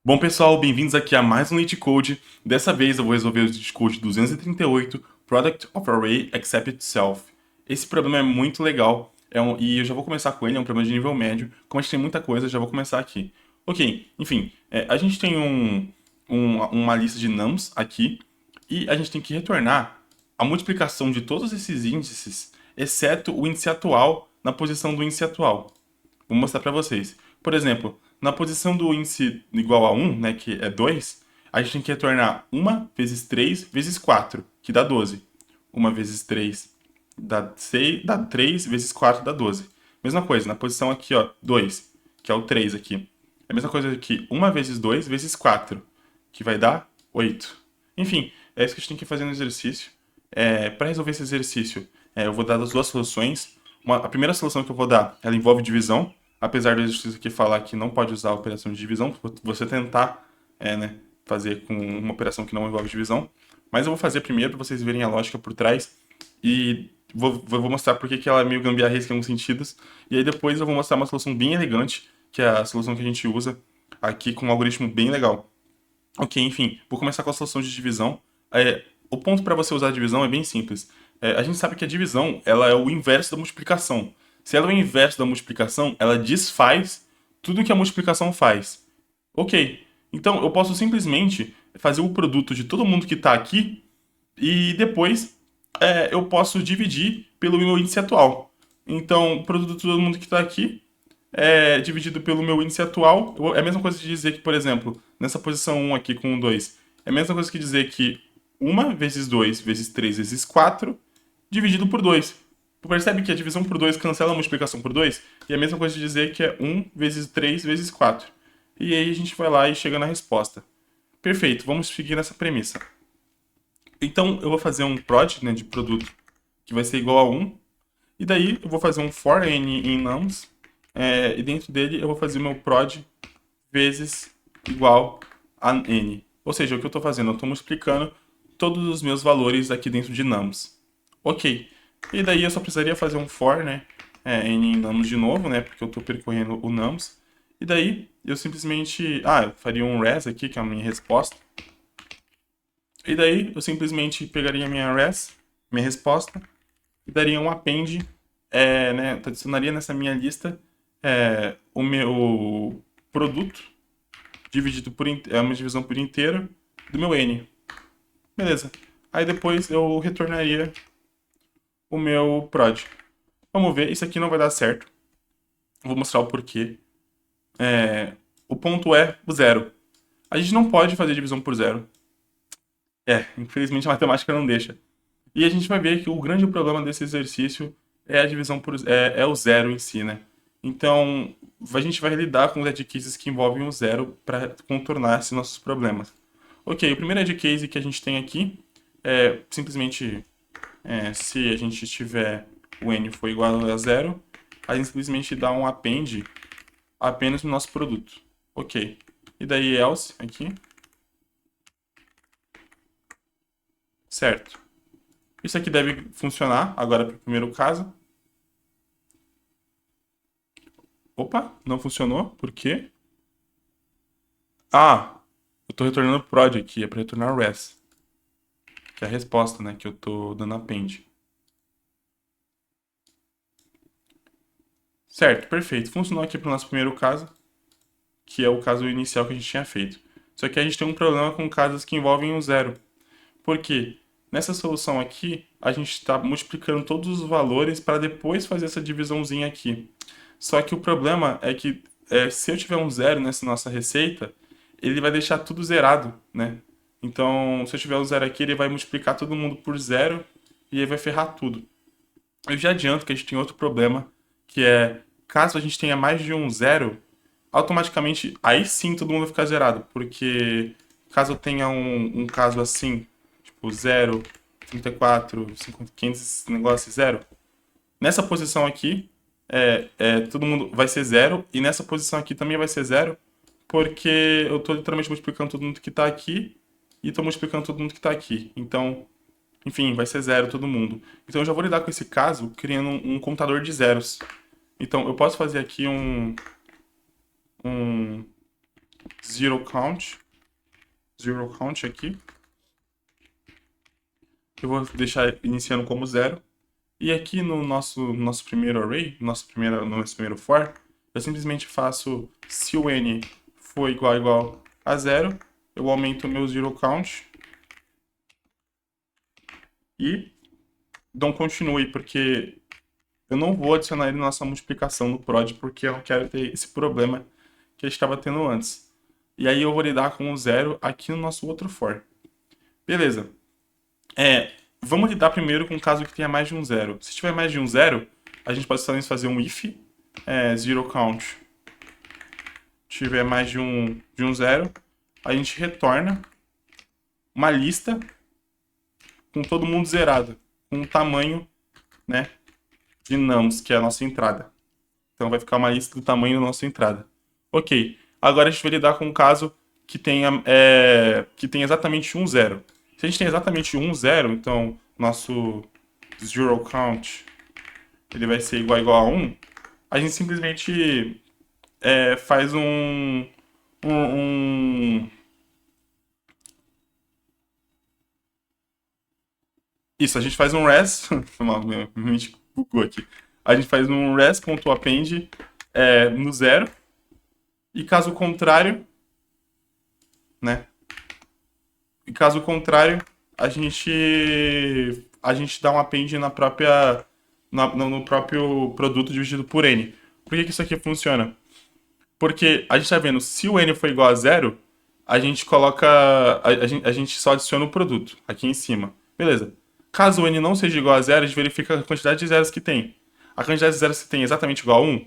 Bom, pessoal, bem-vindos aqui a mais um Lead Code. Dessa vez eu vou resolver o Lead Code 238, Product of Array Except Itself. Esse problema é muito legal, e eu já vou começar com ele, é um problema de nível médio. Como a gente tem muita coisa, eu já vou começar aqui. Ok, enfim, a gente tem uma lista de nums aqui, e a gente tem que retornar a multiplicação de todos esses índices, exceto o índice atual na posição do índice atual. Vou mostrar para vocês. Por exemplo, na posição do índice igual a 1, né, que é 2, a gente tem que retornar 1 vezes 3 vezes 4, que dá 12. 1 vezes 3 dá 6, dá 3 vezes 4 dá 12. Mesma coisa, na posição aqui, ó, 2, que é o 3 aqui. É a mesma coisa que 1 vezes 2 vezes 4, que vai dar 8. Enfim, é isso que a gente tem que fazer no exercício. Para resolver esse exercício, eu vou dar as duas soluções. A primeira solução que eu vou dar, ela envolve divisão, apesar do exercício aqui falar que não pode usar a operação de divisão, você tentar né, fazer com uma operação que não envolve divisão. Mas eu vou fazer primeiro para vocês verem a lógica por trás e vou mostrar por que ela é meio gambiarresca em alguns sentidos. E aí depois eu vou mostrar uma solução bem elegante, que é a solução que a gente usa aqui com um algoritmo bem legal. Ok, enfim, vou começar com a solução de divisão. O ponto para você usar a divisão é bem simples. A gente sabe que a divisão ela é o inverso da multiplicação. Se ela é o inverso da multiplicação, ela desfaz tudo que a multiplicação faz. Ok, então eu posso simplesmente fazer o produto de todo mundo que está aqui e depois eu posso dividir pelo meu índice atual. Então, o produto de todo mundo que está aqui dividido pelo meu índice atual, é a mesma coisa de dizer que, por exemplo, nessa posição 1 aqui com o 2, é a mesma coisa que dizer que 1 vezes 2 vezes 3 vezes 4 dividido por 2. Percebe que a divisão por 2 cancela a multiplicação por 2? E é a mesma coisa de dizer que é 1 vezes 3 vezes 4. E aí a gente vai lá e chega na resposta. Perfeito, vamos seguir nessa premissa. Então eu vou fazer um prod, né, de produto que vai ser igual a 1. E daí eu vou fazer um for n em nums. E dentro dele eu vou fazer o meu prod vezes igual a n. Ou seja, o que eu estou fazendo? Eu estou multiplicando todos os meus valores aqui dentro de nums. Ok. E daí eu só precisaria fazer um for, né? N em nums de novo, né? Porque eu estou percorrendo o nums. E daí eu simplesmente... eu faria um res aqui, que é a minha resposta. E daí eu simplesmente pegaria a minha res, minha resposta, e daria um append, né? Adicionaria nessa minha lista o meu produto dividido uma divisão por inteiro do meu n. Beleza. Aí depois eu retornaria o meu prod. Vamos ver, isso aqui não vai dar certo. Vou mostrar o porquê. O ponto é o zero. A gente não pode fazer divisão por zero. Infelizmente a matemática não deixa. E a gente vai ver que o grande problema desse exercício é a divisão por é o zero em si, né? Então, a gente vai lidar com os edge cases que envolvem o zero para contornar esses nossos problemas. Ok, o primeiro edge case que a gente tem aqui é simplesmente se a gente tiver o n for igual a zero, a gente simplesmente dá um append apenas no nosso produto. Ok. E daí else aqui. Certo. Isso aqui deve funcionar agora para o primeiro caso. Opa, não funcionou. Por quê? Eu estou retornando prod aqui, é para retornar res. Que é a resposta, né, que eu estou dando append. Certo, perfeito. Funcionou aqui para o nosso primeiro caso, que é o caso inicial que a gente tinha feito. Só que a gente tem um problema com casos que envolvem o zero. Por quê? Nessa solução aqui, a gente está multiplicando todos os valores para depois fazer essa divisãozinha aqui. Só que o problema é que se eu tiver um zero nessa nossa receita, ele vai deixar tudo zerado, né? Então, se eu tiver um zero aqui, ele vai multiplicar todo mundo por zero e aí vai ferrar tudo. Eu já adianto que a gente tem outro problema, que é caso a gente tenha mais de um zero, automaticamente aí sim todo mundo vai ficar zerado, porque caso eu tenha um caso assim, tipo 0, 34, 50, 500, esse negócio zero, nessa posição aqui todo mundo vai ser zero e nessa posição aqui também vai ser zero, porque eu estou literalmente multiplicando todo mundo que está aqui e estou multiplicando todo mundo que está aqui. Então, enfim, vai ser zero todo mundo. Então eu já vou lidar com esse caso criando um contador de zeros. Então eu posso fazer aqui um zero count aqui. Eu vou deixar iniciando como 0. E aqui no nosso primeiro array, no nosso primeiro for, eu simplesmente faço se o n for igual a 0, eu aumento o meu zero count e dou um continue, porque eu não vou adicionar ele na nossa multiplicação no prod, porque eu não quero ter esse problema que a gente estava tendo antes. E aí eu vou lidar com o 0 aqui no nosso outro for. Beleza. Vamos lidar primeiro com um caso que tenha mais de um 0. Se tiver mais de um 0, a gente pode também fazer um if zero count tiver mais de um 0, a gente retorna uma lista com todo mundo zerado, com o tamanho, né, de nums, que é a nossa entrada. Então vai ficar uma lista do tamanho da nossa entrada. Ok, agora a gente vai lidar com um caso que tenha exatamente um 0. Se a gente tem exatamente um 0, então nosso zero count ele vai ser igual a 1, a gente simplesmente faz Isso, a gente faz um res. Me bugou aqui. A gente faz um res.append no 0. E caso contrário, né? E caso contrário, a gente dá um append no próprio produto dividido por n. Por que isso aqui funciona? Porque a gente está vendo, se o n for igual a 0, a gente coloca. A gente só adiciona o produto aqui em cima. Beleza. Caso o n não seja igual a 0, a gente verifica a quantidade de zeros que tem. A quantidade de zeros que tem é exatamente igual a 1?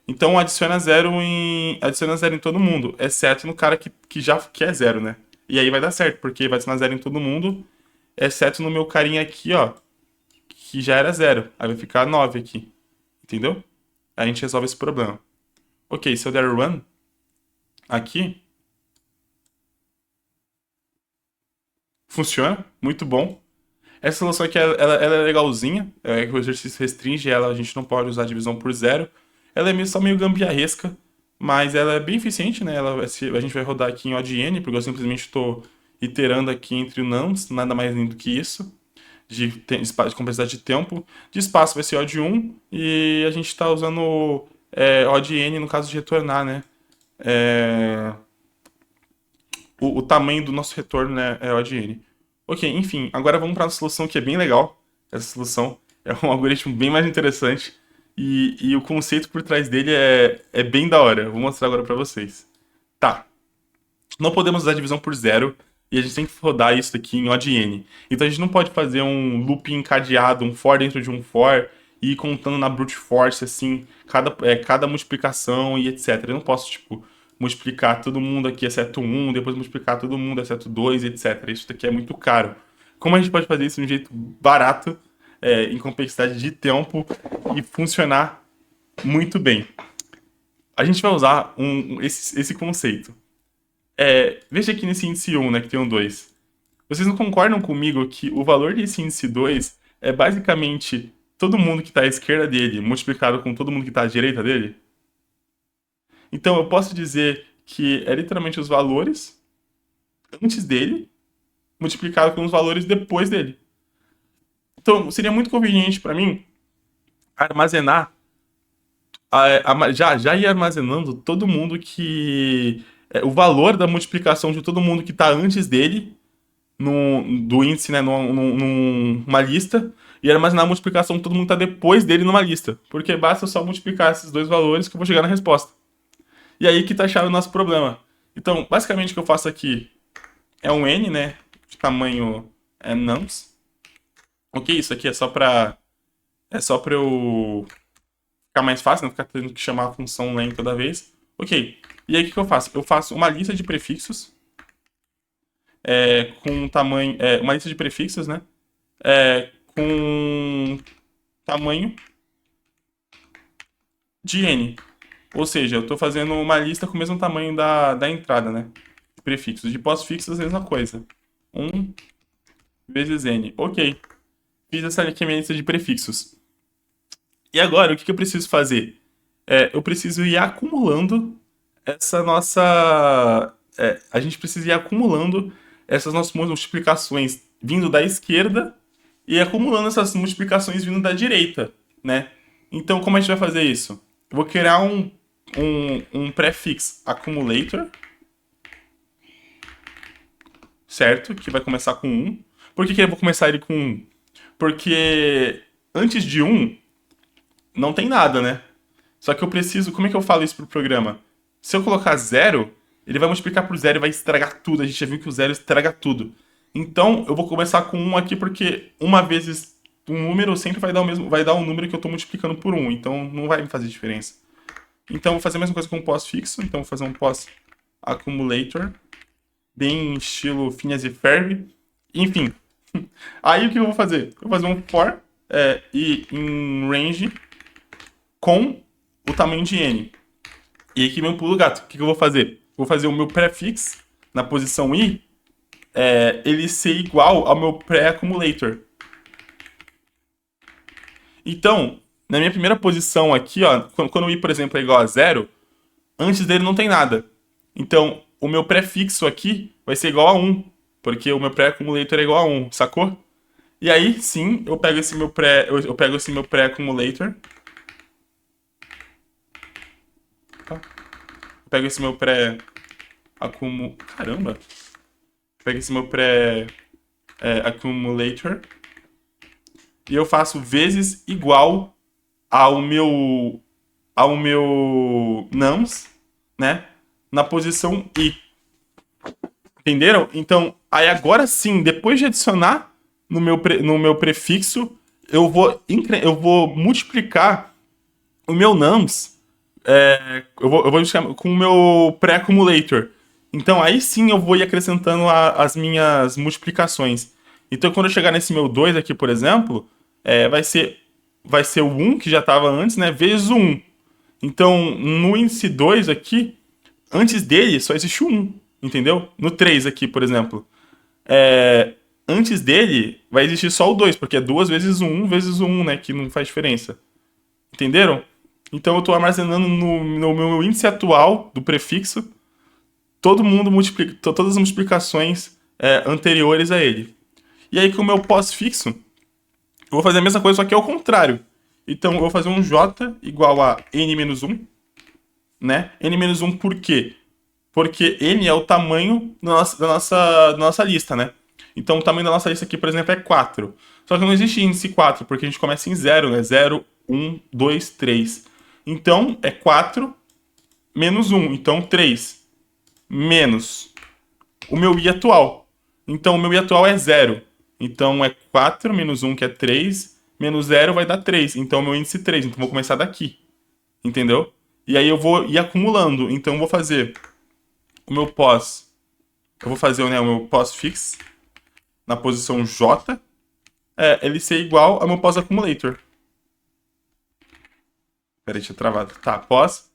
Então adiciona 0 em todo mundo, exceto no cara que é 0, né? E aí vai dar certo, porque vai adicionar 0 em todo mundo, exceto no meu carinha aqui, ó, que já era 0. Aí vai ficar 9 aqui. Entendeu? Aí a gente resolve esse problema. Ok, se eu der run aqui, funciona, muito bom. Essa solução aqui, ela é legalzinha, que o exercício restringe ela, a gente não pode usar a divisão por 0. Ela é só meio gambiarresca, mas ela é bem eficiente, né? A gente vai rodar aqui em odd-n, porque eu simplesmente estou iterando aqui entre nums, nada mais lindo que isso, de complexidade de tempo. De espaço vai ser odd1, e a gente está usando odd-n no caso de retornar, né? O tamanho do nosso retorno, né, é odd-n. Ok, enfim, agora vamos para uma solução que é bem legal. Essa solução é um algoritmo bem mais interessante e o conceito por trás dele é bem da hora. Vou mostrar agora para vocês. Tá, não podemos usar divisão por 0 e a gente tem que rodar isso aqui em odd-n. Então a gente não pode fazer um loop encadeado, um for dentro de um for e ir contando na brute force, assim, cada multiplicação e etc. Eu não posso, tipo, multiplicar todo mundo aqui exceto 1, depois multiplicar todo mundo exceto 2, etc. Isso daqui é muito caro. Como a gente pode fazer isso de um jeito barato, em complexidade de tempo e funcionar muito bem? A gente vai usar esse conceito. Veja aqui nesse índice 1, né, que tem um 2. Vocês não concordam comigo que o valor desse índice 2 é basicamente todo mundo que está à esquerda dele multiplicado com todo mundo que está à direita dele? Então eu posso dizer que é literalmente os valores antes dele multiplicado com os valores depois dele. Então seria muito conveniente para mim armazenar, já ir armazenando todo mundo que o valor da multiplicação de todo mundo que está antes dele do índice, né, numa lista, e armazenar a multiplicação de todo mundo que está depois dele numa lista, porque basta só multiplicar esses dois valores que eu vou chegar na resposta. E aí que tá a chave do nosso problema. Então, basicamente o que eu faço aqui é um n, né, de tamanho nums. Ok, isso aqui é só pra eu ficar mais fácil, não ficar tendo que chamar a função len toda vez. Ok, e aí o que eu faço? Eu faço uma lista de prefixos com tamanho, uma lista de prefixos, né, com tamanho de n. Ou seja, eu estou fazendo uma lista com o mesmo tamanho da entrada, né? De prefixos. De pós-fixos, a mesma coisa. 1 vezes n. Ok. Fiz essa aqui, a minha lista de prefixos. E agora, o que eu preciso fazer? Eu preciso ir acumulando essa nossa. A gente precisa ir acumulando essas nossas multiplicações vindo da esquerda e acumulando essas multiplicações vindo da direita, né? Então, como a gente vai fazer isso? Eu vou criar um prefix accumulator, certo? Que vai começar com 1. Por que eu vou começar ele com 1? Porque antes de 1 não tem nada, né? Só que eu preciso. Como é que eu falo isso pro programa? Se eu colocar 0, ele vai multiplicar por 0 e vai estragar tudo. A gente já viu que o 0 estraga tudo. Então eu vou começar com 1 aqui porque uma vezes um número sempre vai dar o mesmo, vai dar um número que eu estou multiplicando por 1. Então não vai me fazer diferença. Então eu vou fazer a mesma coisa com um pós-fixo. Então eu vou fazer um pós-accumulator. Bem estilo Phineas e Ferb. Enfim. Aí o que eu vou fazer? Eu vou fazer um for e em range com o tamanho de n. E aqui vem um pulo do gato. O que eu vou fazer? Vou fazer o meu prefix na posição i, ele ser igual ao meu pré-accumulator. Então, na minha primeira posição aqui, ó, quando o i, por exemplo, é igual a 0, antes dele não tem nada. Então, o meu prefixo aqui vai ser igual a 1, porque o meu pré-accumulator é igual a 1, sacou? E aí, sim, eu pego esse meu pré-accumulator. Pego esse meu Caramba! Pego esse meu accumulator e eu faço vezes igual ao meu nums, né? Na posição i. Entenderam? Então, aí agora sim, depois de adicionar no meu prefixo, eu vou multiplicar o meu nums. Eu vou multiplicar com o meu pré-accumulator. Então aí sim eu vou ir acrescentando as minhas multiplicações. Então quando eu chegar nesse meu 2 aqui, por exemplo, vai ser o 1 que já estava antes, né? Vezes o 1. Então no índice 2 aqui, antes dele só existe o 1, entendeu? No 3 aqui, por exemplo. Antes dele vai existir só o 2, porque é 2 vezes o 1 vezes o 1, né? Que não faz diferença. Entenderam? Então eu estou armazenando no meu índice atual do prefixo todas as multiplicações anteriores a ele. E aí com o meu pós-fixo, eu vou fazer a mesma coisa, só que ao contrário. Então eu vou fazer um j igual a n-1, né? n-1 por quê? Porque n é o tamanho da nossa lista, né? Então o tamanho da nossa lista aqui, por exemplo, é 4. Só que não existe índice 4, porque a gente começa em 0, né? 0, 1, 2, 3. Então é 4 menos 1. Então 3 menos o meu i atual. Então o meu i atual é 0. Então é 4 menos 1, que é 3, menos 0 vai dar 3. Então o meu índice é 3. Então eu vou começar daqui. Entendeu? E aí eu vou ir acumulando. Então eu vou fazer o meu pós. Eu vou fazer, né, o meu pós-fix na posição J. Ele ser igual ao meu pós-accumulator. Peraí, tinha travado. Tá, pós.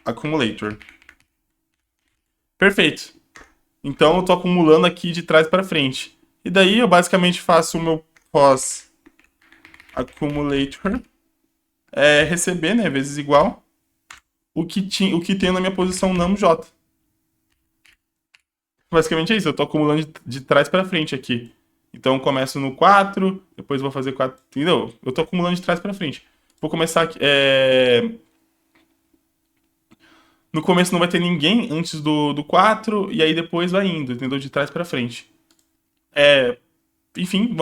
Accumulator. Perfeito. Então eu tô acumulando aqui de trás para frente. E daí eu basicamente faço o meu pós accumulator receber, né, vezes igual o que tem na minha posição numj. Basicamente é isso, eu tô acumulando de trás para frente aqui. Então eu começo no 4, depois vou fazer 4, entendeu? Eu tô acumulando de trás para frente. Vou começar aqui, no começo não vai ter ninguém antes do 4, e aí depois vai indo, entendeu? De trás para frente. Enfim,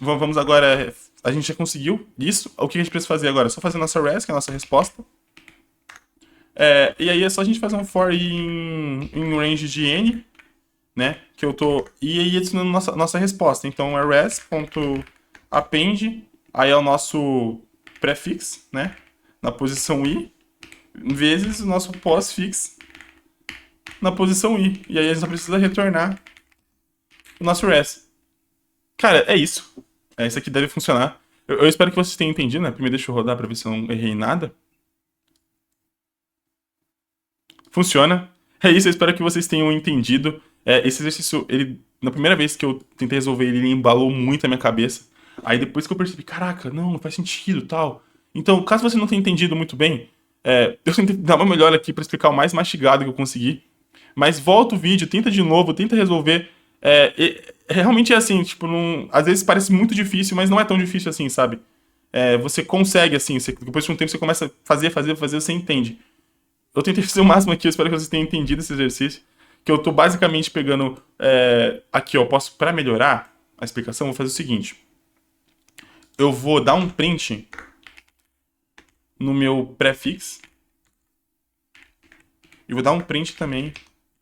vamos agora. A gente já conseguiu isso. O que a gente precisa fazer agora? É só fazer a nossa res, que é a nossa resposta. E aí é só a gente fazer um for em range de n, né? Que eu tô. E aí adicionando nossa resposta. Então é res.append, aí é o nosso prefix, né? Na posição i, vezes o nosso pós-fix na posição i. E aí a gente só precisa retornar o nosso res. Cara, é isso. Isso aqui deve funcionar. Eu espero que vocês tenham entendido, né? Primeiro deixa eu rodar pra ver se eu não errei nada. Funciona. É isso, eu espero que vocês tenham entendido. Esse exercício, na primeira vez que eu tentei resolver ele embalou muito a minha cabeça. Aí depois que eu percebi, caraca, não faz sentido, tal. Então, caso você não tenha entendido muito bem, eu tentei dar uma melhor aqui para explicar o mais mastigado que eu consegui. Mas volta o vídeo, tenta de novo, tenta resolver. Realmente é assim, tipo, às vezes parece muito difícil, mas não é tão difícil assim, sabe? Você consegue, assim, depois de um tempo você começa a fazer, você entende. Eu tentei fazer o máximo aqui, eu espero que vocês tenham entendido esse exercício. Que eu tô basicamente pegando. Aqui, ó, para melhorar a explicação, eu vou fazer o seguinte. Eu vou dar um print no meu prefix. E vou dar um print também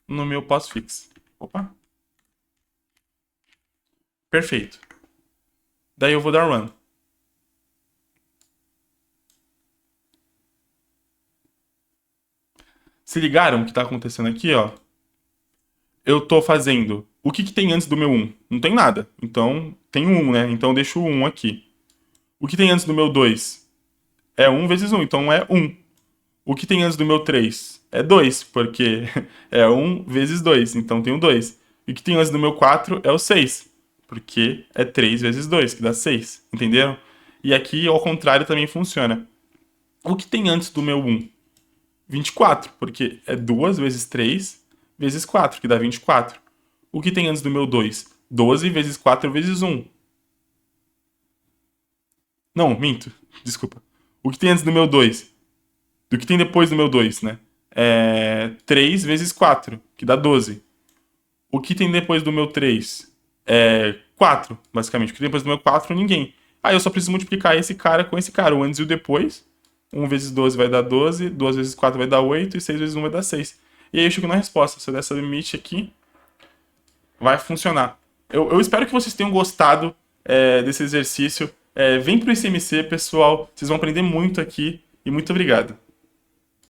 no meu postfix. Opa. Perfeito. Daí eu vou dar run. Se ligaram o que tá acontecendo aqui, ó? Eu tô fazendo. O que tem antes do meu 1? Não tem nada. Então, tem um 1, né? Então eu deixo o 1 aqui. O que tem antes do meu 2? É 1 vezes 1, então é 1. O que tem antes do meu 3? É 2, porque é 1 vezes 2, então tem o 2. E o que tem antes do meu 4 é o 6, porque é 3 vezes 2, que dá 6. Entenderam? E aqui, ao contrário, também funciona. O que tem antes do meu 1? 24, porque é 2 vezes 3 vezes 4, que dá 24. O que tem antes do meu 2? 12 vezes 4 vezes 1. Não, minto. Desculpa. O que tem antes do meu 2? Do que tem depois do meu 2, né? 3 vezes 4, que dá 12. O que tem depois do meu 3? 4, basicamente. O que tem depois do meu 4, ninguém. Aí eu só preciso multiplicar esse cara com esse cara, o antes e o depois. 1 vezes 12 vai dar 12, 2 vezes 4 vai dar 8 e 6 vezes 1 vai dar 6. E aí eu chego na resposta. Se eu der essa limite aqui, vai funcionar. Eu espero que vocês tenham gostado desse exercício. Vem pro ICMC, pessoal. Vocês vão aprender muito aqui. E muito obrigado.